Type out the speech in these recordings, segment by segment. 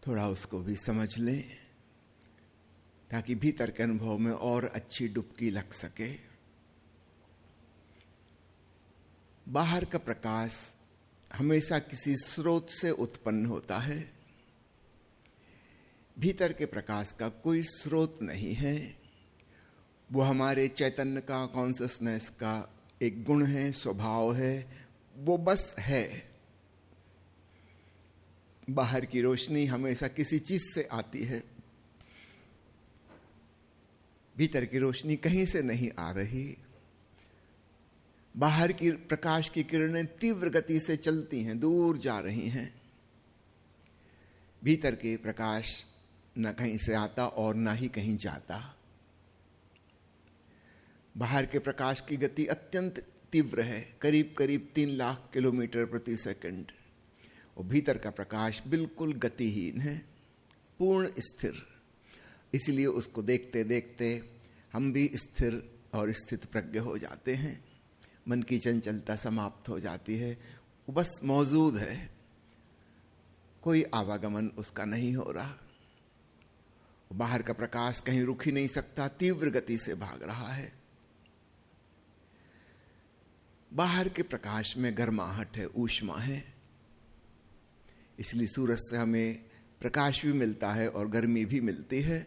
थोड़ा उसको भी समझ लें ताकि भीतर के अनुभव में और अच्छी डुबकी लग सके। बाहर का प्रकाश हमेशा किसी स्रोत से उत्पन्न होता है, भीतर के प्रकाश का कोई स्रोत नहीं है। वो हमारे चैतन्य का, कॉन्शसनेस का एक गुण है, स्वभाव है, वो बस है। बाहर की रोशनी हमेशा किसी चीज से आती है, भीतर की रोशनी कहीं से नहीं आ रही। बाहर की प्रकाश की किरणें तीव्र गति से चलती हैं, दूर जा रही हैं। भीतर के प्रकाश न कहीं से आता और न ही कहीं जाता। बाहर के प्रकाश की गति अत्यंत तीव्र है, करीब करीब 3 लाख किलोमीटर प्रति सेकंड, और भीतर का प्रकाश बिल्कुल गतिहीन है, पूर्ण स्थिर। इसलिए उसको देखते देखते हम भी स्थिर और स्थित प्रज्ञ हो जाते हैं। मन की चंचलता समाप्त हो जाती है, वो बस मौजूद है, कोई आवागमन उसका नहीं हो रहा। बाहर का प्रकाश कहीं रुक ही नहीं सकता, तीव्र गति से भाग रहा है। बाहर के प्रकाश में गर्माहट है, ऊष्मा है, इसलिए सूरज से हमें प्रकाश भी मिलता है और गर्मी भी मिलती है।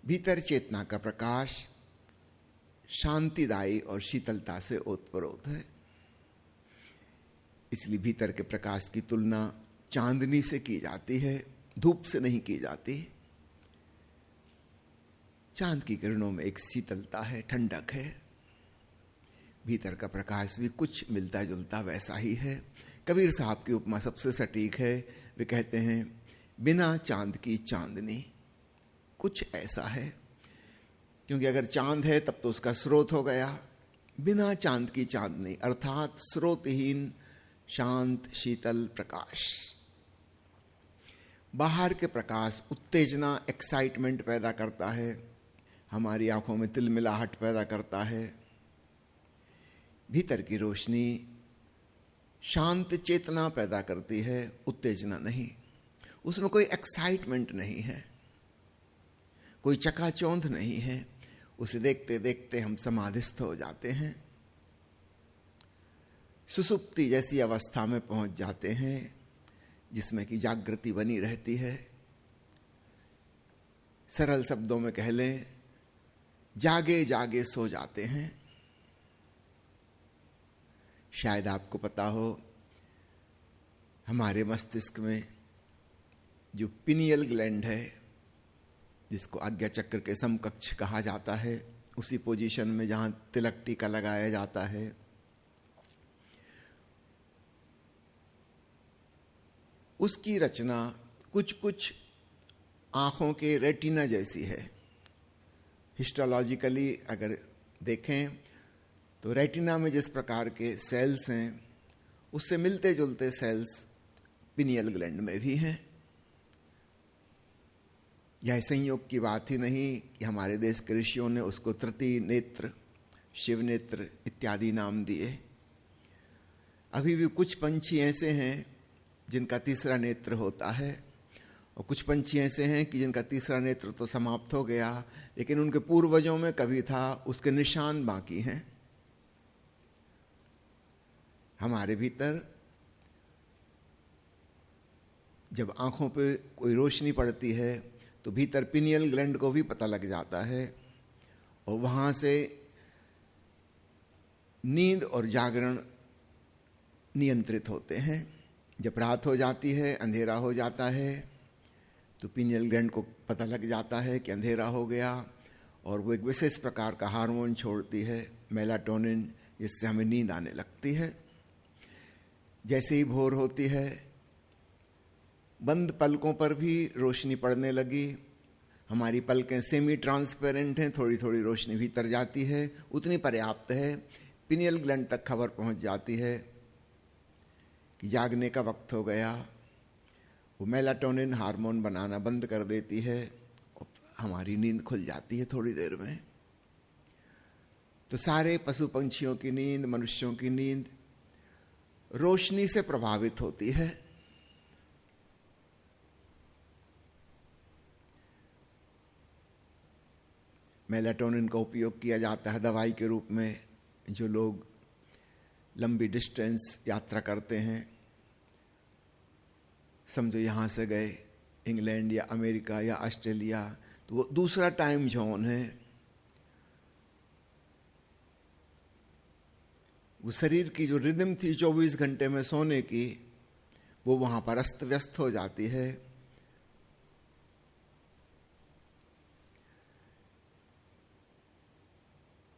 भीतर चेतना का प्रकाश शांतिदायी और शीतलता से ओतप्रोत है, इसलिए भीतर के प्रकाश की तुलना चांदनी से की जाती है, धूप से नहीं की जाती। चांद की किरणों में एक शीतलता है, ठंडक है। भीतर का प्रकाश भी कुछ मिलता जुलता वैसा ही है। कबीर साहब की उपमा सबसे सटीक है। वे कहते हैं, बिना चांद की चांदनी, कुछ ऐसा है। क्योंकि अगर चांद है तब तो उसका स्रोत हो गया। बिना चांद की चांदनी अर्थात स्रोतहीन शांत शीतल प्रकाश। बाहर के प्रकाश उत्तेजना, एक्साइटमेंट पैदा करता है, हमारी आंखों में तिलमिलाहट पैदा करता है। भीतर की रोशनी शांत चेतना पैदा करती है, उत्तेजना नहीं। उसमें कोई एक्साइटमेंट नहीं है, कोई चकाचौंध नहीं है। उसे देखते देखते हम समाधिस्थ हो जाते हैं, सुसुप्ति जैसी अवस्था में पहुंच जाते हैं जिसमें कि जागृति बनी रहती है। सरल शब्दों में कह लें, जागे जागे सो जाते हैं। शायद आपको पता हो, हमारे मस्तिष्क में जो पिनियल ग्लैंड है, जिसको आज्ञा चक्र के समकक्ष कहा जाता है, उसी पोजीशन में जहां तिलक टीका लगाया जाता है, उसकी रचना कुछ कुछ आंखों के रेटिना जैसी है। हिस्टोलॉजिकली अगर देखें तो रेटिना में जिस प्रकार के सेल्स हैं, उससे मिलते जुलते सेल्स पिनियल ग्लैंड में भी हैं। यह संयोग की बात ही नहीं कि हमारे देश के ऋषियों ने उसको तृतीय नेत्र, शिव नेत्र इत्यादि नाम दिए। अभी भी कुछ पंछी ऐसे हैं जिनका तीसरा नेत्र होता है, और कुछ पंछी ऐसे हैं कि जिनका तीसरा नेत्र तो समाप्त हो गया, लेकिन उनके पूर्वजों में कभी था, उसके निशान बाकी हैं। हमारे भीतर जब आंखों पे कोई रोशनी पड़ती है तो भीतर पिनियल ग्लैंड को भी पता लग जाता है, और वहां से नींद और जागरण नियंत्रित होते हैं। जब रात हो जाती है, अंधेरा हो जाता है, तो पिनियल ग्लैंड को पता लग जाता है कि अंधेरा हो गया, और वो एक विशेष प्रकार का हार्मोन छोड़ती है, मेलाटोनिन, जिससे हमें नींद आने लगती है। जैसे ही भोर होती है, बंद पलकों पर भी रोशनी पड़ने लगी। हमारी पलकें सेमी ट्रांसपेरेंट हैं, थोड़ी थोड़ी रोशनी भीतर जाती है, उतनी पर्याप्त है। पिनियल ग्लैंड तक खबर पहुंच जाती है कि जागने का वक्त हो गया। वो मेलाटोनिन हार्मोन बनाना बंद कर देती है, और हमारी नींद खुल जाती है थोड़ी देर में। तो सारे पशु पंछियों की नींद, मनुष्यों की नींद रोशनी से प्रभावित होती है। मेलाटोनिन का उपयोग किया जाता है दवाई के रूप में। जो लोग लंबी डिस्टेंस यात्रा करते हैं, समझो यहाँ से गए इंग्लैंड या अमेरिका या ऑस्ट्रेलिया, तो वो दूसरा टाइम जोन है। वो शरीर की जो रिदम थी 24 घंटे में सोने की, वो वहाँ पर अस्त व्यस्त हो जाती है।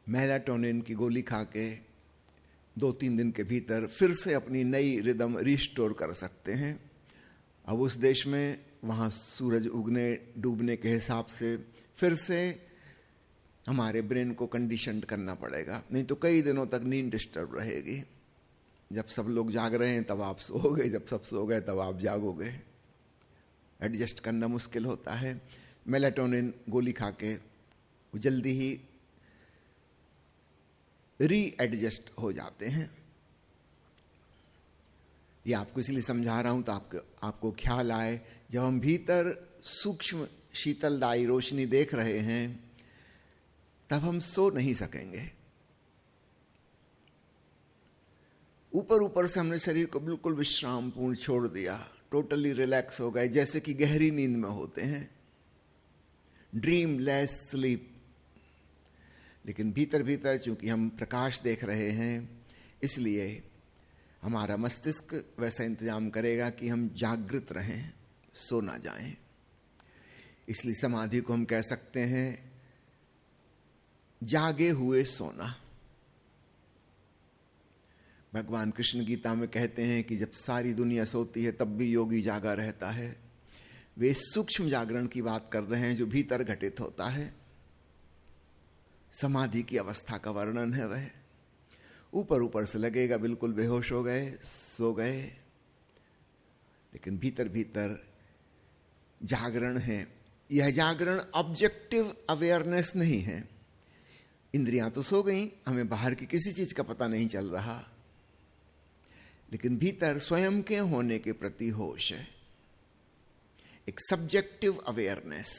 मेलाटोनिन की गोली खा के 2-3 दिन के भीतर फिर से अपनी नई रिदम रिस्टोर कर सकते हैं। अब उस देश में वहाँ सूरज उगने डूबने के हिसाब से फिर से हमारे ब्रेन को कंडीशनड करना पड़ेगा, नहीं तो कई दिनों तक नींद डिस्टर्ब रहेगी। जब सब लोग जाग रहे हैं तब आप सोओगे, जब सब सो गए तब आप जागोगे। एडजस्ट करना मुश्किल होता है। मेलाटोनिन गोली खा के वो जल्दी ही री-एडजस्ट हो जाते हैं। ये आपको इसलिए समझा रहा हूं तो आपको ख्याल आए, जब हम भीतर सूक्ष्म शीतलदायी रोशनी देख रहे हैं तब हम सो नहीं सकेंगे। ऊपर ऊपर से हमने शरीर को बिल्कुल विश्राम पूर्ण छोड़ दिया, टोटली रिलैक्स हो गए, जैसे कि गहरी नींद में होते हैं, ड्रीमलेस स्लीप। लेकिन भीतर भीतर चूंकि हम प्रकाश देख रहे हैं, इसलिए हमारा मस्तिष्क वैसा इंतजाम करेगा कि हम जागृत रहें, सो ना जाएं। इसलिए समाधि को हम कह सकते हैं जागे हुए सोना। भगवान कृष्ण गीता में कहते हैं कि जब सारी दुनिया सोती है तब भी योगी जागा रहता है। वे सूक्ष्म जागरण की बात कर रहे हैं जो भीतर घटित होता है। समाधि की अवस्था का वर्णन है वह। ऊपर ऊपर से लगेगा बिल्कुल बेहोश हो गए, सो गए, लेकिन भीतर भीतर जागरण है। यह जागरण ऑब्जेक्टिव अवेयरनेस नहीं है। इंद्रियां तो सो गई, हमें बाहर की किसी चीज का पता नहीं चल रहा, लेकिन भीतर स्वयं के होने के प्रति होश है, एक सब्जेक्टिव अवेयरनेस।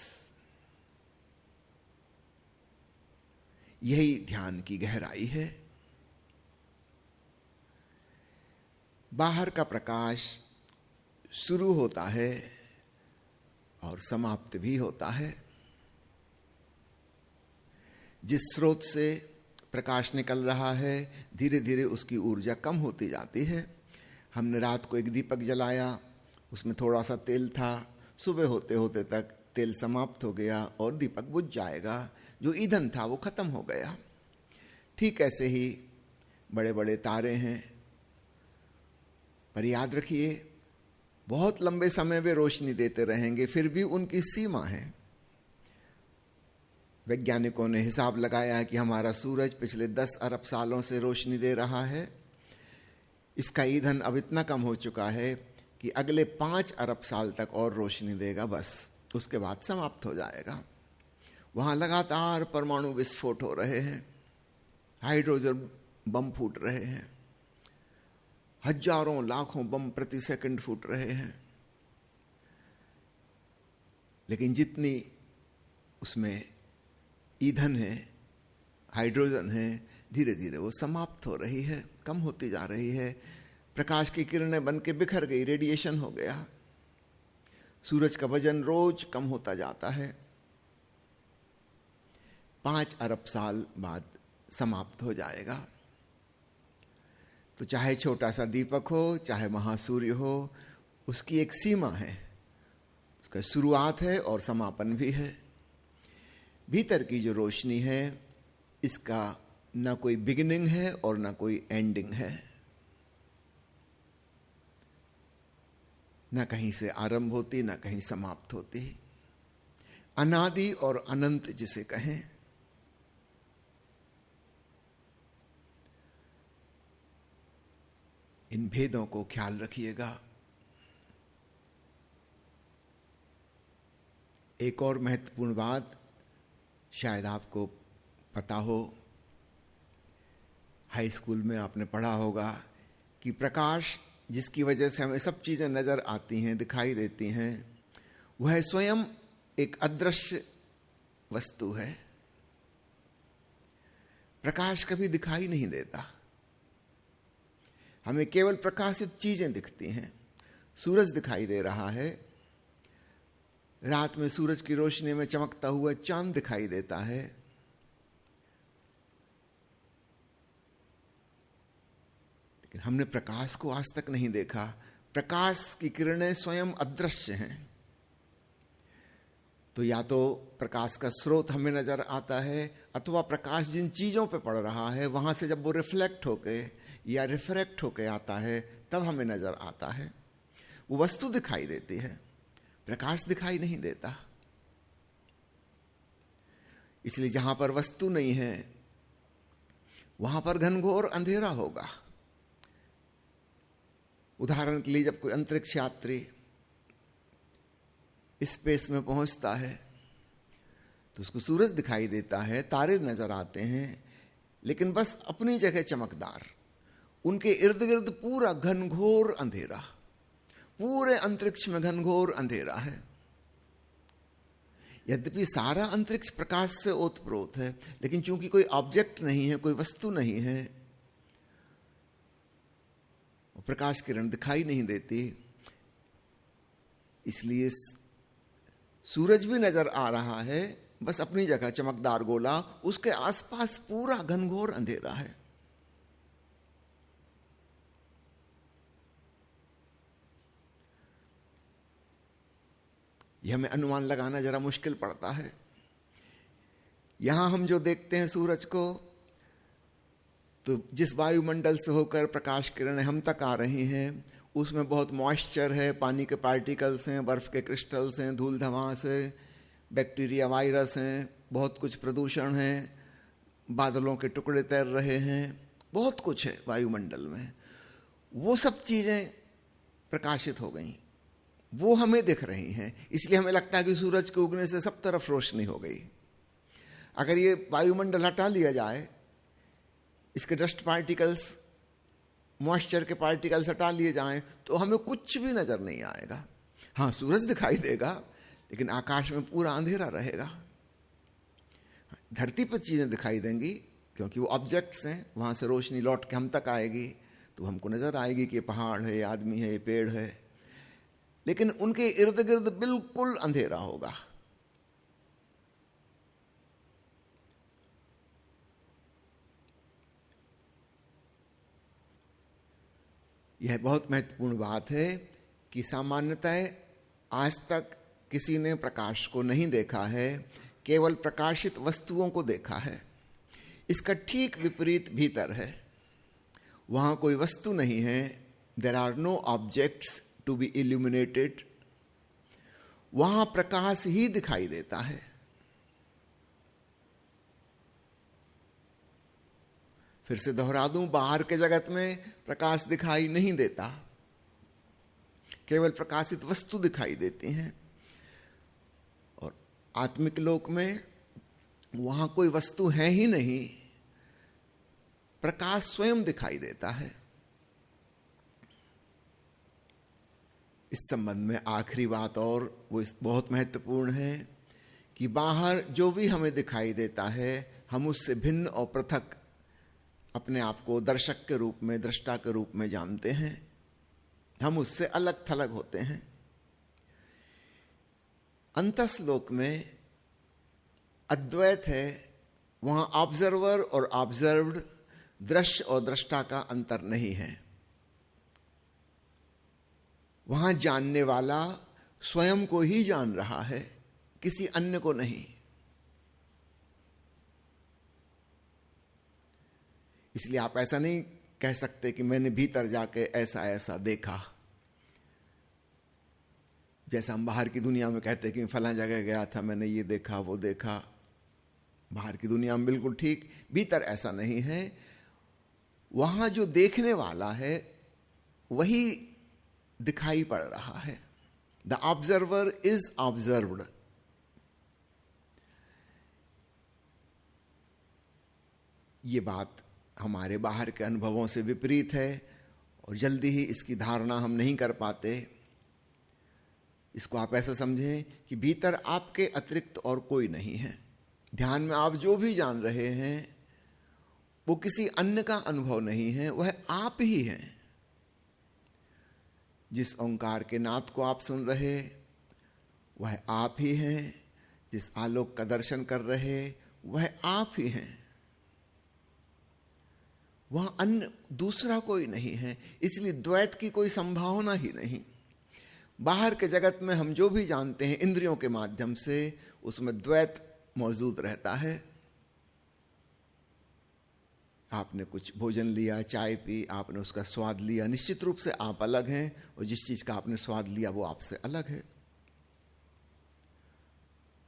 यही ध्यान की गहराई है। बाहर का प्रकाश शुरू होता है और समाप्त भी होता है। जिस स्रोत से प्रकाश निकल रहा है, धीरे धीरे उसकी ऊर्जा कम होती जाती है। हमने रात को एक दीपक जलाया, उसमें थोड़ा सा तेल था, सुबह होते होते तक तेल समाप्त हो गया और दीपक बुझ जाएगा। जो ईंधन था वो खत्म हो गया। ठीक ऐसे ही बड़े बड़े तारे हैं, पर याद रखिए बहुत लंबे समय वे रोशनी देते रहेंगे, फिर भी उनकी सीमा है। वैज्ञानिकों ने हिसाब लगाया कि हमारा सूरज पिछले 10 अरब सालों से रोशनी दे रहा है। इसका ईंधन अब इतना कम हो चुका है कि अगले 5 अरब साल तक और रोशनी देगा, बस उसके बाद समाप्त हो जाएगा। वहां लगातार परमाणु विस्फोट हो रहे हैं, हाइड्रोजन बम फूट रहे हैं, हजारों लाखों बम प्रति सेकंड फूट रहे हैं, लेकिन जितनी उसमें ईंधन है, हाइड्रोजन है, धीरे धीरे वो समाप्त हो रही है, कम होती जा रही है। प्रकाश की किरणें बन के बिखर गई, रेडिएशन हो गया। सूरज का वजन रोज कम होता जाता है, 5 अरब साल बाद समाप्त हो जाएगा। तो चाहे छोटा सा दीपक हो, चाहे महासूर्य हो, उसकी एक सीमा है, उसका शुरुआत है और समापन भी है। भीतर की जो रोशनी है, इसका ना कोई बिगिनिंग है और ना कोई एंडिंग है, ना कहीं से आरंभ होती ना कहीं समाप्त होती। अनादि और अनंत जिसे कहें। इन भेदों को ख्याल रखिएगा। एक और महत्वपूर्ण बात शायद आपको पता हो, हाई स्कूल में आपने पढ़ा होगा कि प्रकाश जिसकी वजह से हमें सब चीजें नजर आती हैं, दिखाई देती हैं, वह स्वयं एक अदृश्य वस्तु है। प्रकाश कभी दिखाई नहीं देता, हमें केवल प्रकाशित चीजें दिखती हैं। सूरज दिखाई दे रहा है, रात में सूरज की रोशनी में चमकता हुआ चांद दिखाई देता है, लेकिन हमने प्रकाश को आज तक नहीं देखा। प्रकाश की किरणें स्वयं अदृश्य हैं। तो या तो प्रकाश का स्रोत हमें नजर आता है, अथवा प्रकाश जिन चीजों पे पड़ रहा है वहां से जब वो रिफ्लेक्ट होके या रिफ्रैक्ट होके आता है तब हमें नजर आता है। वो वस्तु दिखाई देती है, प्रकाश दिखाई नहीं देता। इसलिए जहां पर वस्तु नहीं है वहां पर घनघोर अंधेरा होगा। उदाहरण के लिए जब कोई अंतरिक्ष यात्री स्पेस में पहुंचता है तो उसको सूरज दिखाई देता है, तारे नजर आते हैं, लेकिन बस अपनी जगह चमकदार। उनके इर्द गिर्द पूरा घनघोर अंधेरा, पूरे अंतरिक्ष में घनघोर अंधेरा है। यद्यपि सारा अंतरिक्ष प्रकाश से ओतप्रोत है, लेकिन चूंकि कोई ऑब्जेक्ट नहीं है, कोई वस्तु नहीं है, प्रकाश किरण दिखाई नहीं देती। इसलिए सूरज भी नजर आ रहा है, बस अपनी जगह चमकदार गोला, उसके आसपास पूरा घनघोर अंधेरा है। यह हमें अनुमान लगाना जरा मुश्किल पड़ता है। यहां हम जो देखते हैं सूरज को, तो जिस वायुमंडल से होकर प्रकाश किरणें हम तक आ रही हैं उसमें बहुत मॉइस्चर है, पानी के पार्टिकल्स हैं, बर्फ के क्रिस्टल्स हैं, धूल धमास है, बैक्टीरिया वायरस हैं, बहुत कुछ प्रदूषण है, बादलों के टुकड़े तैर रहे हैं, बहुत कुछ है वायुमंडल में। वो सब चीजें प्रकाशित हो गई, वो हमें दिख रही हैं। इसलिए हमें लगता है कि सूरज के उगने से सब तरफ रोशनी हो गई। अगर ये वायुमंडल हटा लिया जाए, इसके डस्ट पार्टिकल्स, मॉइस्चर के पार्टिकल्स हटा लिए जाएं, तो हमें कुछ भी नजर नहीं आएगा। हाँ, सूरज दिखाई देगा, लेकिन आकाश में पूरा अंधेरा रहेगा। धरती पर चीजें दिखाई देंगी क्योंकि वो ऑब्जेक्ट्स हैं, वहां से रोशनी लौट के हम तक आएगी, तो हमको नजर आएगी कि ये पहाड़ है, ये आदमी है, ये पेड़ है, लेकिन उनके इर्द गिर्द बिल्कुल अंधेरा होगा। यह बहुत महत्वपूर्ण बात है कि सामान्यतः आज तक किसी ने प्रकाश को नहीं देखा है, केवल प्रकाशित वस्तुओं को देखा है। इसका ठीक विपरीत भीतर है, वहां कोई वस्तु नहीं है। There are no objects to be illuminated. वहां प्रकाश ही दिखाई देता है। फिर से दोहरा दूं, बाहर के जगत में प्रकाश दिखाई नहीं देता, केवल प्रकाशित वस्तु दिखाई देती हैं। और आत्मिक लोक में वहां कोई वस्तु है ही नहीं, प्रकाश स्वयं दिखाई देता है। इस संबंध में आखिरी बात और वो बहुत महत्वपूर्ण है कि बाहर जो भी हमें दिखाई देता है, हम उससे भिन्न और पृथक अपने आप को दर्शक के रूप में, दृष्टा के रूप में जानते हैं। हम उससे अलग थलग होते हैं। अंतस्लोक में अद्वैत है, वहां ऑब्जर्वर और ऑब्जर्व्ड, दृश्य और दृष्टा का अंतर नहीं है। वहां जानने वाला स्वयं को ही जान रहा है, किसी अन्य को नहीं। इसलिए आप ऐसा नहीं कह सकते कि मैंने भीतर जाके ऐसा ऐसा देखा, जैसा हम बाहर की दुनिया में कहते कि फलां जगह गया था, मैंने ये देखा वो देखा। बाहर की दुनिया में बिल्कुल ठीक, भीतर ऐसा नहीं है। वहां जो देखने वाला है वही दिखाई पड़ रहा है। The observer is observed. ये बात हमारे बाहर के अनुभवों से विपरीत है और जल्दी ही इसकी धारणा हम नहीं कर पाते। इसको आप ऐसा समझें कि भीतर आपके अतिरिक्त और कोई नहीं है। ध्यान में आप जो भी जान रहे हैं वो किसी अन्य का अनुभव नहीं है, वह आप ही हैं। जिस ओंकार के नाद को आप सुन रहे वह आप ही हैं, जिस आलोक का दर्शन कर रहे वह आप ही हैं। वहां अन्य दूसरा कोई नहीं है, इसलिए द्वैत की कोई संभावना ही नहीं। बाहर के जगत में हम जो भी जानते हैं इंद्रियों के माध्यम से, उसमें द्वैत मौजूद रहता है। आपने कुछ भोजन लिया, चाय पी, आपने उसका स्वाद लिया, निश्चित रूप से आप अलग हैं, और जिस चीज का आपने स्वाद लिया वो आपसे अलग है।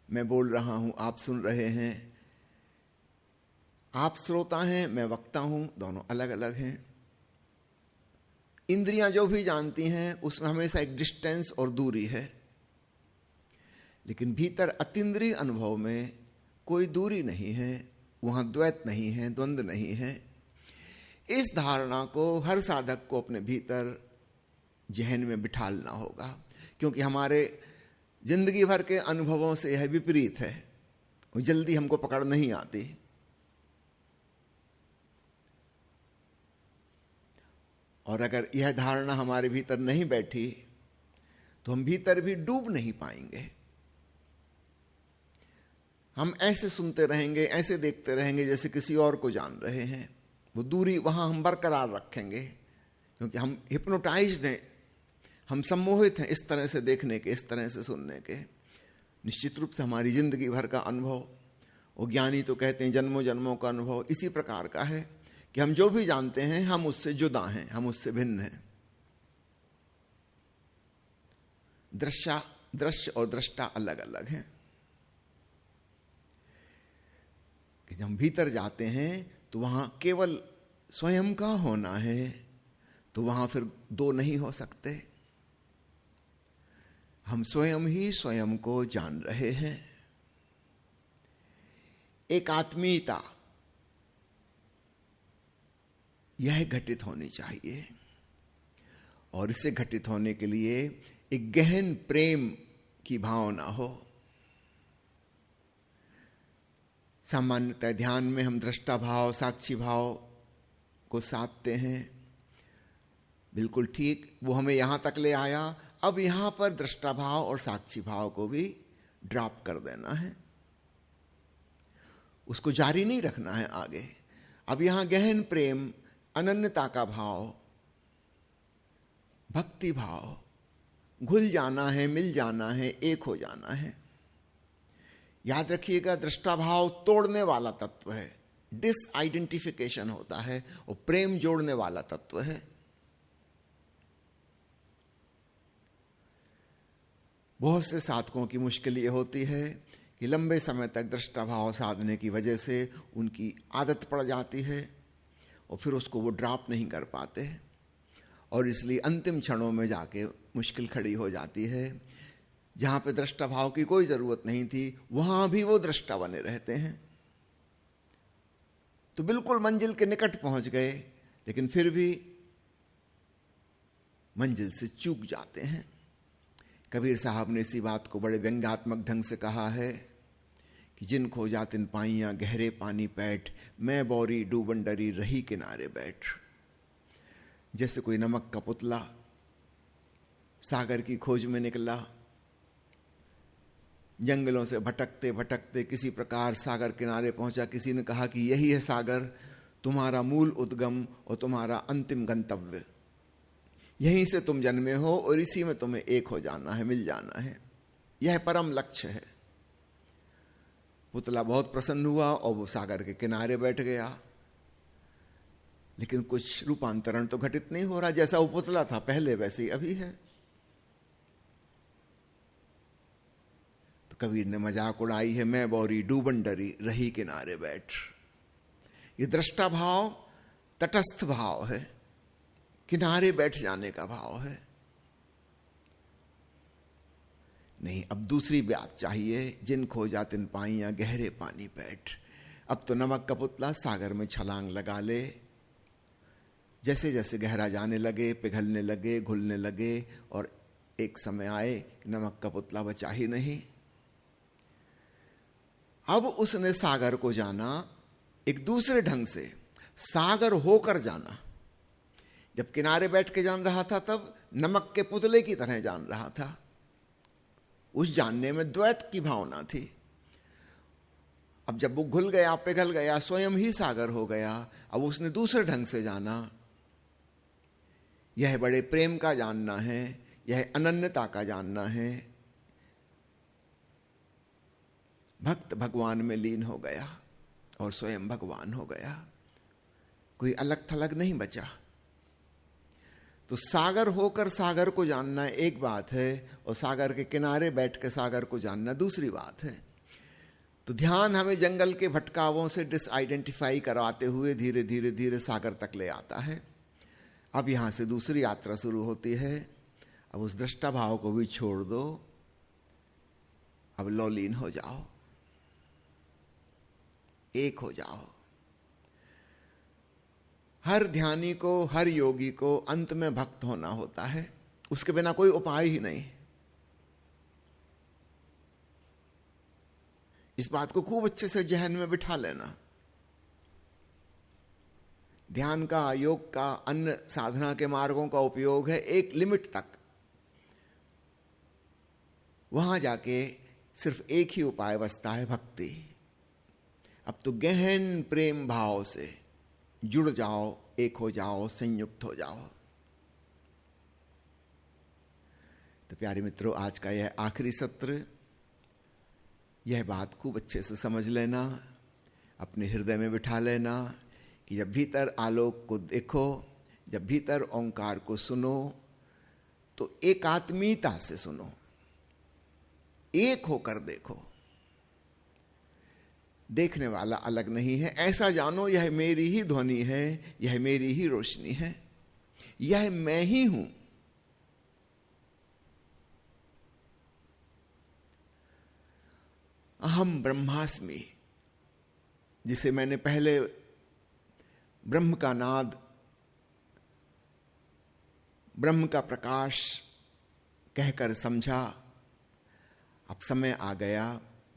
मैं बोल रहा हूं, आप सुन रहे हैं, आप श्रोता हैं, मैं वक्ता हूं, दोनों अलग अलग हैं। इंद्रियां जो भी जानती हैं उसमें हमेशा एक डिस्टेंस और दूरी है, लेकिन भीतर अतीन्द्रिय अनुभव में कोई दूरी नहीं है, वहां द्वैत नहीं है, द्वंद्व नहीं है। इस धारणा को हर साधक को अपने भीतर जहन में बिठालना होगा, क्योंकि हमारे जिंदगी भर के अनुभवों से यह विपरीत है, वो जल्दी हमको पकड़ नहीं आती। और अगर यह धारणा हमारे भीतर नहीं बैठी तो हम भीतर भी डूब नहीं पाएंगे। हम ऐसे सुनते रहेंगे, ऐसे देखते रहेंगे जैसे किसी और को जान रहे हैं। वो दूरी वहां हम बरकरार रखेंगे, क्योंकि हम हिप्नोटाइज्ड हैं, हम सम्मोहित हैं इस तरह से देखने के, इस तरह से सुनने के। निश्चित रूप से हमारी जिंदगी भर का अनुभव, वो ज्ञानी तो कहते हैं जन्मों जन्मों का अनुभव इसी प्रकार का है कि हम जो भी जानते हैं हम उससे जुदा हैं, हम उससे भिन्न हैं। दृश्य और दृष्टा अलग अलग हैं। कि जब हम भीतर जाते हैं तो वहां केवल स्वयं का होना है, तो वहां फिर दो नहीं हो सकते। हम स्वयं ही स्वयं को जान रहे हैं। एक आत्मीयता यह घटित होनी चाहिए, और इसे घटित होने के लिए एक गहन प्रेम की भावना हो। सामान्यतः ध्यान में हम दृष्टा भाव, साक्षी भाव को साधते हैं, बिल्कुल ठीक, वो हमें यहां तक ले आया। अब यहां पर दृष्टा भाव और साक्षी भाव को भी ड्रॉप कर देना है, उसको जारी नहीं रखना है आगे। अब यहां गहन प्रेम, अनन्यता का भाव, भक्ति भाव, घुल जाना है, मिल जाना है, एक हो जाना है। याद रखिएगा, दृष्टा भाव तोड़ने वाला तत्व है, डिसआइडेंटिफिकेशन होता है, और प्रेम जोड़ने वाला तत्व है। बहुत से साधकों की मुश्किल ये होती है कि लंबे समय तक दृष्टा भाव साधने की वजह से उनकी आदत पड़ जाती है, और फिर उसको वो ड्रॉप नहीं कर पाते, और इसलिए अंतिम क्षणों में जाके मुश्किल खड़ी हो जाती है। जहां पे दृष्टा भाव की कोई जरूरत नहीं थी, वहां भी वो दृष्टा बने रहते हैं। तो बिल्कुल मंजिल के निकट पहुंच गए, लेकिन फिर भी मंजिल से चूक जाते हैं। कबीर साहब ने इसी बात को बड़े व्यंग्यात्मक ढंग से कहा है कि जिन खोजा तिन पाइयां गहरे पानी पैठ, मैं बौरी डूबन डरी रही किनारे बैठ। जैसे कोई नमक का पुतला सागर की खोज में निकला, जंगलों से भटकते भटकते किसी प्रकार सागर किनारे पहुंचा। किसी ने कहा कि यही है सागर, तुम्हारा मूल उद्गम और तुम्हारा अंतिम गंतव्य, यहीं से तुम जन्मे हो और इसी में तुम्हें एक हो जाना है, मिल जाना है, यह परम लक्ष्य है। पुतला बहुत प्रसन्न हुआ और वो सागर के किनारे बैठ गया, लेकिन कुछ रूपांतरण तो घटित नहीं हो रहा। जैसा वो पुतला था पहले वैसे ही अभी है। तो कबीर ने मजाक उड़ाई है, मैं बौरी डूबन डरी रही किनारे बैठ। ये दृष्टा भाव तटस्थ भाव है, किनारे बैठ जाने का भाव है। नहीं, अब दूसरी बात चाहिए, जिन खोजा तिन पाइयां गहरे पानी बैठ। अब तो नमक का पुतला सागर में छलांग लगा ले। जैसे जैसे गहरा जाने लगे, पिघलने लगे, घुलने लगे, और एक समय आए कि नमक का पुतला बचा ही नहीं। अब उसने सागर को जाना एक दूसरे ढंग से। सागर होकर जाना। जब किनारे बैठ के जान रहा था तब नमक के पुतले की तरह जान रहा था। उस जानने में द्वैत की भावना थी। अब जब वो घुल गया, पिघल गया, स्वयं ही सागर हो गया, अब उसने दूसरे ढंग से जाना। यह बड़े प्रेम का जानना है, यह अनन्यता का जानना है। भक्त भगवान में लीन हो गया और स्वयं भगवान हो गया, कोई अलग थलग नहीं बचा। तो सागर होकर सागर को जानना एक बात है और सागर के किनारे बैठ के सागर को जानना दूसरी बात है। तो ध्यान हमें जंगल के भटकावों से डिसआइडेंटिफाई कराते हुए धीरे धीरे धीरे सागर तक ले आता है। अब यहां से दूसरी यात्रा शुरू होती है। अब उस दृष्टा भाव को भी छोड़ दो, अब लौलीन हो जाओ, एक हो जाओ। हर ध्यानी को, हर योगी को अंत में भक्त होना होता है, उसके बिना कोई उपाय ही नहीं। इस बात को खूब अच्छे से जहन में बिठा लेना। ध्यान का, योग का, अन्य साधना के मार्गों का उपयोग है एक लिमिट तक। वहां जाके सिर्फ एक ही उपाय बचता है, भक्ति। अब तो गहन प्रेम भाव से जुड़ जाओ, एक हो जाओ, संयुक्त हो जाओ। तो प्यारे मित्रों, आज का यह आखिरी सत्र, यह बात खूब अच्छे से समझ लेना, अपने हृदय में बिठा लेना कि जब भीतर आलोक को देखो, जब भीतर ओंकार को सुनो, तो एकात्मीयता से सुनो, एक होकर देखो। देखने वाला अलग नहीं है, ऐसा जानो यह मेरी ही ध्वनि है, यह मेरी ही रोशनी है, यह मैं ही हूं। अहम ब्रह्मास्मि, जिसे मैंने पहले ब्रह्म का नाद, ब्रह्म का प्रकाश कहकर समझा, अब समय आ गया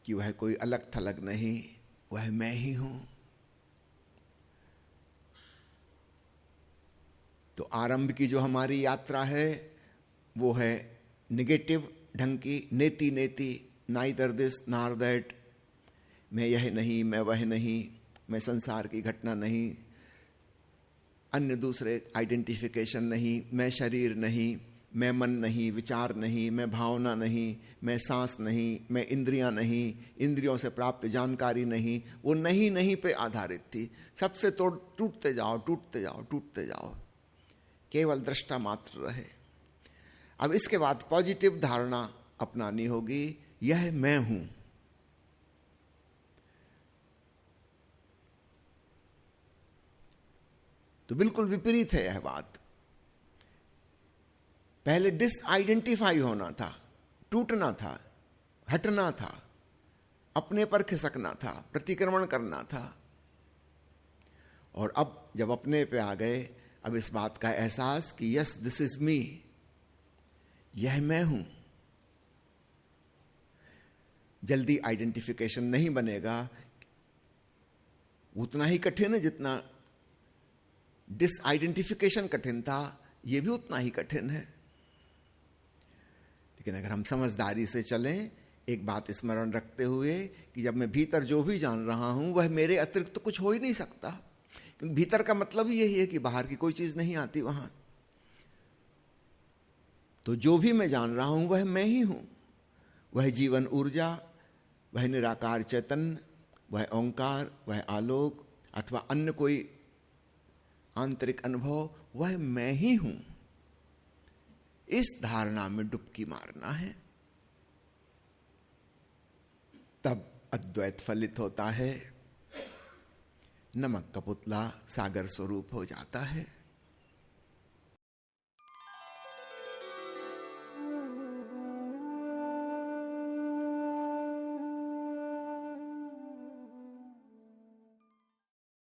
कि वह कोई अलग थलग नहीं, वह मैं ही हूं। तो आरंभ की जो हमारी यात्रा है वो है निगेटिव ढंग की, नेति नेति, नाइदर दिस नॉर दैट, मैं यह नहीं, मैं वह नहीं, मैं संसार की घटना नहीं, अन्य दूसरे आइडेंटिफिकेशन नहीं, मैं शरीर नहीं, मैं मन नहीं, विचार नहीं, मैं भावना नहीं, मैं सांस नहीं, मैं इंद्रियां नहीं, इंद्रियों से प्राप्त जानकारी नहीं, वो नहीं नहीं पे आधारित थी। सबसे टूटते जाओ, टूटते जाओ, टूटते जाओ, केवल दृष्टा मात्र रहे। अब इसके बाद पॉजिटिव धारणा अपनानी होगी, यह मैं हूं। तो बिल्कुल विपरीत है यह बात। पहले डिसआइडेंटिफाई होना था, टूटना था, हटना था, अपने पर खिसकना था, प्रतिक्रमण करना था। और अब जब अपने पे आ गए, अब इस बात का एहसास कि यस दिस इज मी, यह मैं हूं। जल्दी आइडेंटिफिकेशन नहीं बनेगा, उतना ही कठिन है जितना डिसआइडेंटिफिकेशन कठिन था, यह भी उतना ही कठिन है। लेकिन अगर हम समझदारी से चलें, एक बात स्मरण रखते हुए कि जब मैं भीतर जो भी जान रहा हूं वह मेरे अतिरिक्त तो कुछ हो ही नहीं सकता, क्योंकि भीतर का मतलब ही यही है कि बाहर की कोई चीज नहीं आती वहां। तो जो भी मैं जान रहा हूं वह मैं ही हूं, वह जीवन ऊर्जा, वह निराकार चैतन्य, वह ओंकार, वह आलोक अथवा अन्य कोई आंतरिक अनुभव, वह मैं ही हूं। इस धारणा में डुबकी मारना है, तब अद्वैत फलित होता है, नमक का पुतला सागर स्वरूप हो जाता है।